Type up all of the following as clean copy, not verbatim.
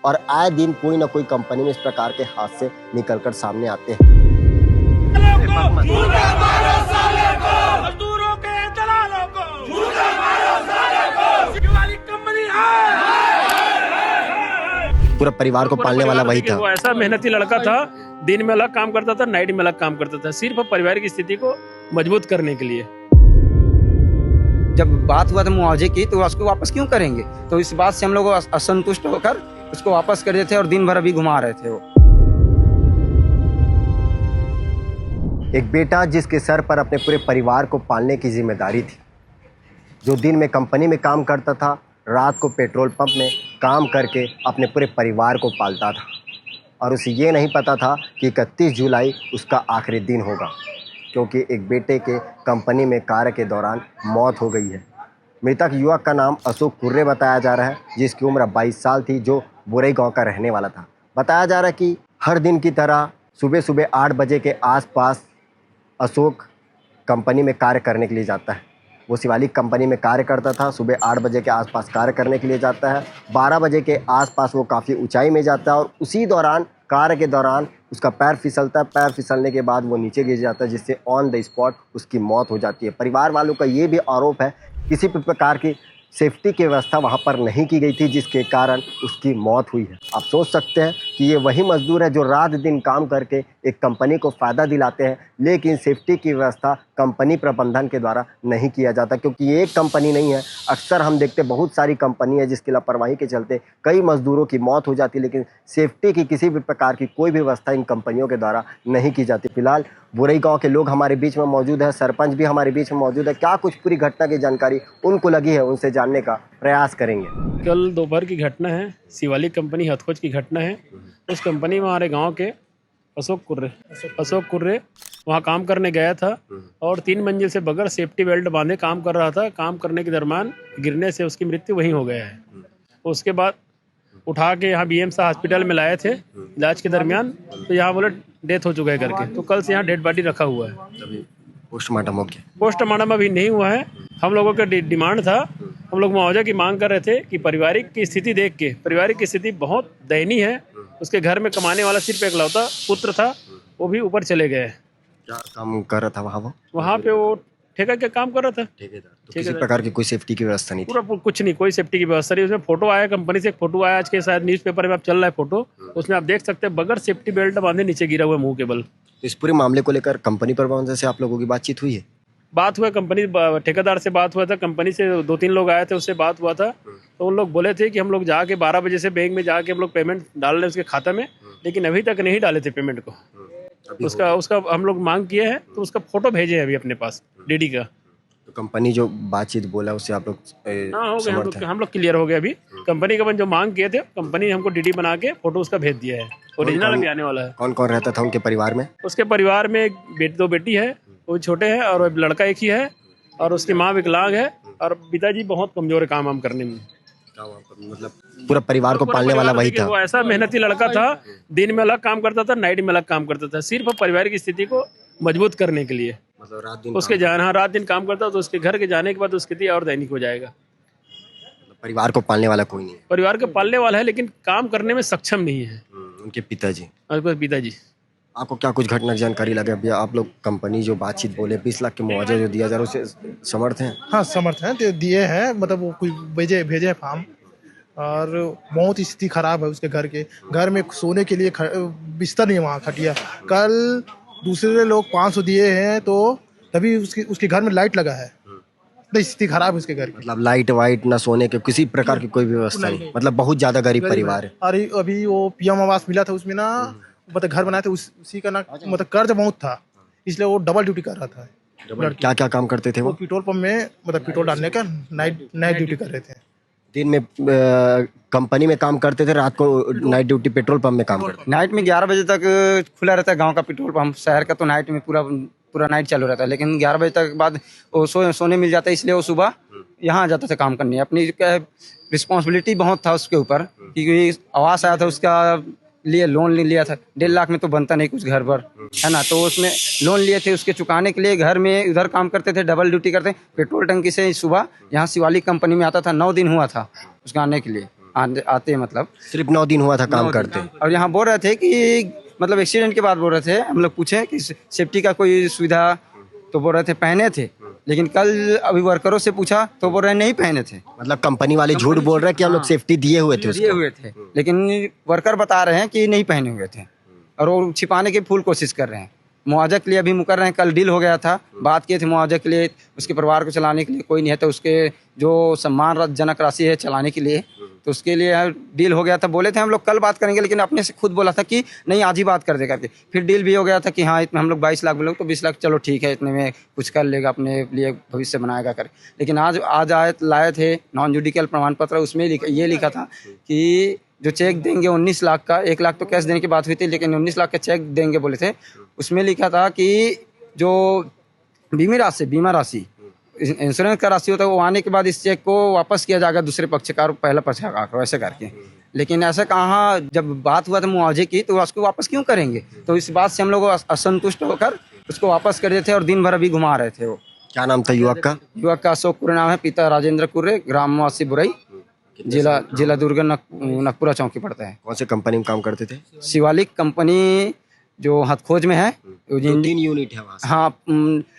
और आए दिन कोई ना कोई कंपनी में इस प्रकार के हादसे निकलकर सामने आते हैं। मजदूरों के दलालों को झूठे मारो साले को, शिवाली कंपनी पूरा परिवार को पालने वाला वही था। वो ऐसा मेहनती लड़का था, दिन में अलग काम करता था, नाइट में अलग काम करता था, सिर्फ परिवार की स्थिति को मजबूत करने के लिए। जब बात हुआ था मुआवजे की तो उसको वापस क्यों करेंगे, तो इस बात से हम लोग असंतुष्ट होकर उसको वापस कर रहे थे और दिन भर अभी घुमा रहे थे। वो एक बेटा जिसके सर पर अपने पूरे परिवार को पालने की जिम्मेदारी थी, जो दिन में कंपनी में काम करता था, रात को पेट्रोल पंप में काम करके अपने पूरे परिवार को पालता था, और उसे ये नहीं पता था कि 31 जुलाई उसका आखिरी दिन होगा, क्योंकि एक बेटे के कंपनी में कार्य के दौरान मौत हो गई है। मृतक युवक का नाम अशोक कुर्रे बताया जा रहा है, जिसकी उम्र 22 साल थी, जो बुरई गांव का रहने वाला था। बताया जा रहा है कि हर दिन की तरह सुबह सुबह 8 बजे के आसपास अशोक कंपनी में कार्य करने के लिए जाता है। वो शिवालिक कंपनी में कार्य करता था, सुबह 8 बजे के आसपास कार्य करने के लिए जाता है। 12 बजे के आसपास वो काफ़ी ऊंचाई में जाता है और उसी दौरान कार्य के दौरान उसका पैर फिसलता है। पैर फिसलने के बाद वो नीचे गिर जाता है, जिससे ऑन द स्पॉट उसकी मौत हो जाती है। परिवार वालों का ये भी आरोप है किसी भी प्रकार की सेफ्टी की व्यवस्था वहाँ पर नहीं की गई थी, जिसके कारण उसकी मौत हुई है। आप सोच सकते हैं कि ये वही मजदूर है जो रात दिन काम करके एक कंपनी को फ़ायदा दिलाते हैं, लेकिन सेफ्टी की व्यवस्था कंपनी प्रबंधन के द्वारा नहीं किया जाता, क्योंकि ये एक कंपनी नहीं है। अक्सर हम देखते बहुत सारी कंपनी है जिसकी लापरवाही के चलते कई मजदूरों की मौत हो जाती है, लेकिन सेफ्टी की किसी भी प्रकार की कोई भी व्यवस्था इन कंपनियों के द्वारा नहीं की जाती। फिलहाल बुरई गांव के लोग हमारे बीच में मौजूद है, सरपंच भी हमारे बीच में मौजूद है। क्या कुछ पूरी घटना की जानकारी उनको लगी है, उनसे जानने का प्रयास करेंगे। कल दोपहर की घटना है, शिवालिक कंपनी हथखोज की घटना है। उस कंपनी में हमारे गांव के अशोक कुर्रे वहाँ काम करने गया था और 3 मंजिल से बगैर सेफ्टी बेल्ट बांधे काम कर रहा था। काम करने के दरमियान गिरने से उसकी मृत्यु वहीं हो गया है। उसके बाद उठा के यहाँ BMC हॉस्पिटल में लाए थे इलाज के दरमियान, तो यहाँ बोले डेथ हो चुका है करके, तो कल से यहाँ डेड बॉडी रखा हुआ है। पोस्टमार्टम हो गया? पोस्टमार्टम अभी नहीं हुआ है। हम लोगों का डिमांड था, हम लोग मुआवजा की मांग कर रहे थे कि पारिवारिक की स्थिति देख के, पारिवारिक की स्थिति बहुत दयनीय है। उसके घर में कमाने वाला सिर्फ एकलौता पुत्र था, वो भी ऊपर चले गए। क्या काम कर रहा था वहाँ पे वो ठेका के काम कर रहा था, ठेकेदार। तो किसी प्रकार की कोई सेफ्टी की व्यवस्था नहीं थी? पूरा कुछ नहीं, कोई सेफ्टी की व्यवस्था नहीं। उसमें फोटो आया, कंपनी से एक फोटो आया आज के, शायद न्यूज़पेपर में आप चल रहा है फोटो, उसमें आप देख सकते हैं बगैर सेफ्टी बेल्ट बांधे नीचे गिरा हुआ मुंह केबल। इस पूरे मामले को लेकर कंपनी प्रबंधन से आप लोगों की बातचीत हुई है? बात हुआ, कंपनी ठेकेदार से बात हुआ था, कंपनी से 2-3 लोग आए थे, उससे बात हुआ था। तो उन लोग बोले थे कि हम लोग जाके 12 बजे से बैंक में जाके हम लोग पेमेंट डाल रहे उसके खाता में, लेकिन अभी तक नहीं डाले थे पेमेंट को। उसका हम लोग मांग किए हैं, तो उसका फोटो भेजे हैं अभी अपने पास DD का। तो कंपनी जो बातचीत बोला उससे आप लोग हाँ हो गए, हम लोग क्लियर हो गए। अभी कंपनी का जो मांग किए थे, कंपनी ने हमको DD बना के फोटो उसका भेज दिया है, ओरिजिनल अभी आने वाला है। कौन कौन रहता था उनके परिवार में? उसके परिवार में 2 बेटी है, वो छोटे हैं, और लड़का एक ही है, और उसकी माँ विकलांग है, और पिताजी बहुत कमजोर है काम वाम करने में। मतलब पूरा परिवार को पालने वाला वही था। वो ऐसा मेहनती लड़का था, दिन में अलग काम करता था, नाइट में अलग काम करता था, सिर्फ परिवार की स्थिति को मजबूत करने के लिए। मतलब रात दिन काम करता, तो उसके घर के जाने के बाद उसकी स्थिति और दैनिक हो जाएगा। परिवार को पालने वाला कोई नहीं है? परिवार को पालने वाला है, लेकिन काम करने में सक्षम नहीं है। उनके पिताजी? पिताजी। आपको क्या कुछ घटना जानकारी लगे? अभी आप लोग कंपनी जो बातचीत बोले 20 लाख के मुआवजा जो दिया जा रहा है, उससे समर्थ हैं? हाँ समर्थ हैं, तो दिए हैं, मतलब वो कुछ भेजे हैं फॉर्म, और बहुत ही स्थिति खराब है उसके घर के। घर में सोने के लिए बिस्तर नहीं है वहाँ, खटिया। कल दूसरे लोग 500 दिए हैं, तो तभी उसके घर में लाइट लगा है। तो स्थिति खराब है उसके घर की। मतलब लाइट वाइट ना, सोने के किसी प्रकार की कोई व्यवस्था नहीं। मतलब बहुत ज्यादा गरीब परिवार है। अरे अभी वो PM आवास मिला था, उसमें ना मतलब घर बनाए थे, उसी का ना मतलब कर्ज बहुत था, इसलिए वो डबल ड्यूटी कर रहा था। क्या क्या काम करते थे वो? पेट्रोल पंप में, मतलब पेट्रोल डालने का नाइट ड्यूटी कर रहे थे। दिन में कंपनी में काम करते थे, रात को नाइट ड्यूटी पेट्रोल पंप में काम करते थे। नाइट में 11 बजे तक खुला रहता है गाँव का पेट्रोल पंप। शहर का तो नाइट में पूरा नाइट चालू रहता है, लेकिन 11 बजे तक बाद वो सोने मिल जाता है, इसलिए वो सुबह यहाँ जाता था काम करने। अपनी रिस्पॉन्सिबिलिटी बहुत था उसके ऊपर, क्योंकि आवास आया था, उसका लिए लोन लिया था। 1.5 लाख में तो बनता नहीं कुछ घर पर, है ना। तो उसमें लोन लिए थे, उसके चुकाने के लिए घर में उधर काम करते थे, डबल ड्यूटी करते। पेट्रोल टंकी से सुबह यहाँ शिवालिक कंपनी में आता था। 9 दिन हुआ था उसका आने के लिए। आते मतलब सिर्फ 9 दिन हुआ था काम करते। और यहाँ बोल रहे थे कि मतलब एक्सीडेंट के बाद बोल रहे थे, हम लोग पूछे कि सेफ्टी का कोई सुविधा, तो बोल रहे थे पहने थे, लेकिन कल अभी वर्करों से पूछा तो बोल रहे नहीं पहने थे। मतलब कंपनी वाले झूठ बोल रहे हैं कि हम लोग सेफ्टी दिए हुए थे दिए उसको। हुए थे, लेकिन वर्कर बता रहे हैं कि नहीं पहने हुए थे और वो छिपाने की फुल कोशिश कर रहे हैं। मुआवजा के लिए अभी मुकर रहे हैं, कल डील हो गया था, बात किए थे मुआवजा के लिए, उसके परिवार को चलाने के लिए कोई नहीं है, तो उसके जो सम्मानजनक राशि है चलाने के लिए, तो उसके लिए डील हो गया था। बोले थे हम लोग कल बात करेंगे, लेकिन अपने से खुद बोला था कि नहीं आज ही बात कर दे करके। फिर डील भी हो गया था कि हाँ इतने हम लोग 22 लाख बोले, तो 20 लाख चलो ठीक है, इतने में कुछ कर लेगा, अपने लिए भविष्य बनाएगा कर। लेकिन आज लाए थे नॉन जुडिकल प्रमाण पत्र, उसमें ये लिखा था कि जो चेक देंगे 19 लाख का, 1 लाख तो कैश देने की बात हुई थी, लेकिन 19 लाख का चेक देंगे बोले थे। उसमें लिखा था कि जो बीमा राशि इंश्योरेंस का राशि होता है वो आने के बाद इस चेक को वापस किया जाएगा दूसरे पक्षकार पहला पक्षकार को, ऐसे करके। लेकिन ऐसा कहाँ, जब बात हुआ था मुआवजे की तो उसको वापस क्यों करेंगे? तो इस बात से हम लोग असंतुष्ट होकर उसको वापस कर देते और दिन भर अभी घुमा रहे थे। वो क्या नाम था युवक का? युवक का अशोक कुर्रे नाम है, पिता राजेंद्र कुर्रे, ग्राम निवासी बुरई, जिला दुर्ग नकपुरा चौकी पड़ता है। कौन से कंपनी में काम करते थे? शिवालिक कंपनी जो हथखोज में है, 3 यूनिट है वहाँ से। हाँ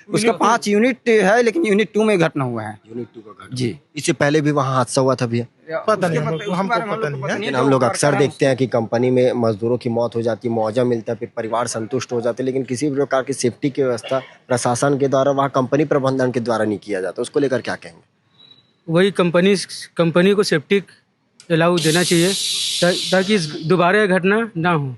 उसका 5 यूनिट है, लेकिन यूनिट 2 में घटना हुआ है। यूनिट 2 का घटना। जी इससे पहले भी वहाँ हादसा हुआ था भैया? पता नहीं, हमको पता नहीं है। लेकिन हम लोग अक्सर देखते हैं कि कंपनी में मजदूरों की मौत हो जाती है, मुआवजा मिलता है, फिर परिवार संतुष्ट हो जाते हैं, लेकिन किसी भी प्रकार की सेफ्टी की व्यवस्था प्रशासन के द्वारा, वहाँ कंपनी प्रबंधन के द्वारा नहीं किया जाता। उसको लेकर क्या कहेंगे? वही कंपनी को सेफ्टी अलाउ देना चाहिए ताकि दोबारा घटना ना हो,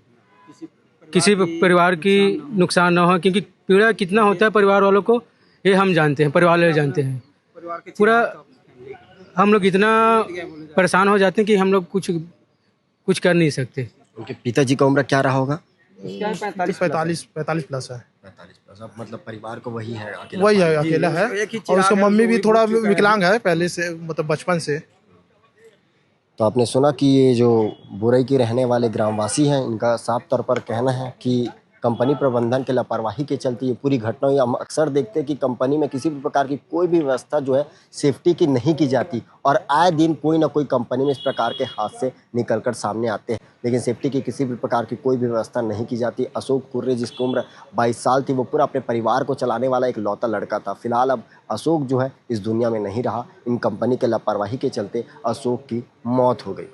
किसी परिवार की नुकसान ना हो, क्योंकि पीड़ा कितना होता है परिवार वालों को ये हम जानते हैं, परिवार वाले जानते हैं। पूरा हम लोग इतना परेशान हो जाते हैं कि हम लोग कुछ कर नहीं सकते। उनके पिताजी का उम्र क्या रहा होगा? 45 प्लस है। 45 प्लस। अब मतलब परिवार को वही है, वही है, अकेला है। और उसका मम्मी भी थोड़ा विकलांग है पहले से, मतलब बचपन से। तो आपने सुना कि ये जो बुरई के रहने वाले ग्रामवासी हैं, इनका साफ तौर पर कहना है कि कंपनी प्रबंधन के लापरवाही के चलते ये पूरी घटना हुई। हम अक्सर देखते हैं कि कंपनी में किसी भी प्रकार की कोई भी व्यवस्था जो है सेफ्टी की नहीं की जाती, और आए दिन कोई ना कोई कंपनी में इस प्रकार के हादसे निकलकर सामने आते हैं, लेकिन सेफ्टी की किसी भी प्रकार की कोई भी व्यवस्था नहीं की जाती। अशोक कुर्रे, जिसकी उम्र 22 साल थी, वो पूरा अपने परिवार को चलाने वाला एक लौता लड़का था। फिलहाल अब अशोक जो है इस दुनिया में नहीं रहा। इन कंपनी के लापरवाही के चलते अशोक की मौत हो गई।